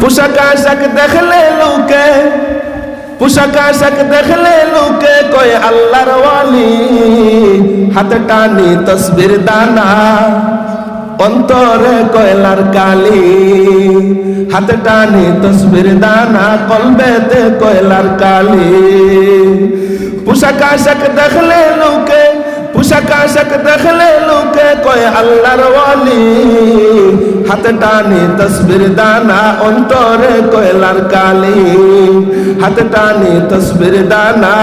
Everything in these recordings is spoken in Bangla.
পোশাক আশাক দেখলে লোকে, পোশাক আশাক দেখলে লোকে কয় আল্লাহর ওয়ালি, হাতে টানি তসবির দানা, অন্তরে কয়লার কালি। হাতে টানি তসবির দানা, কলবেতে কয়লার কালি। পোশাক আশাক দেখলে লোকে, পোশাক আশাক দেখলে লোকে কয় আল্লাহর ওয়ালি, হাতে টানি তসবির দানা, অন্তরে কয়লার কালি। হাতে টানি তসবির দানা,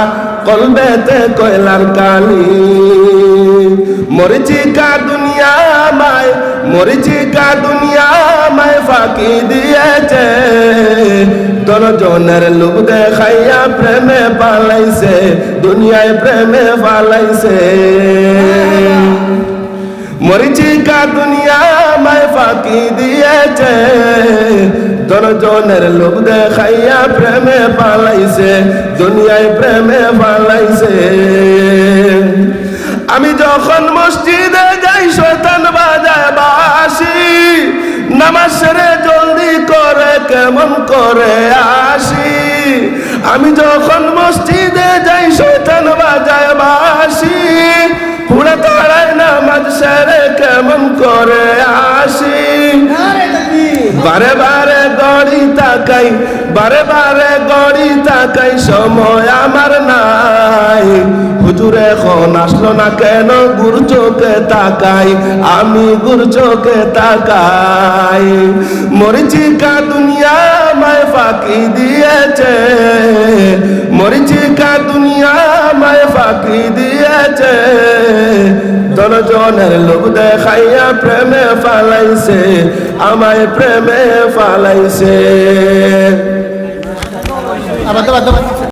কলবেতে কয়লার কালি। মরিচিকা দুনিয়া মায়, মরিচিকা দুনিয়া মায় ফাঁকি দিয়েছে, দশজনের লোক দেখাইয়া প্রেমে পালাইছে, দুনিয়ায় প্রেমে পালাইছে। মরিচিকা দুনিয়া মায় ফাঁকি দিয়েছে, দশজনের লোক দেখাইয়া প্রেমে পালাইছে, দুনিয়ায় প্রেমে পালাইছে। আমি যখন মসজিদে যাই শয়তান বাজায় বাঁশি, নামাজ সেরে জলদি করে কেমন করে আসি। আমি যখন মসজিদে যাই শয়তান বাজায় বাঁশি, হুড়ে তাড়ায় নামাজ সেরে কেমন করে আসি। বারে বারে গড়ি তাকাই, বারে বারে গড়ি তাকাই, সময় আমার নাই। হুজুর এখন আসলো না কেন, গুর চোখে তাকাই, আমি গুর চোখে তাকাই। মরিচিকা দুনিয়া মায় ফাঁকি দিয়েছে, মরিচিকা দুনিয়া মায় ফাঁকি দিয়েছে, দশজনের লোক দেখাইয়া প্রেমে ফালাইছে, আমায় প্রেমে ফালাইছে।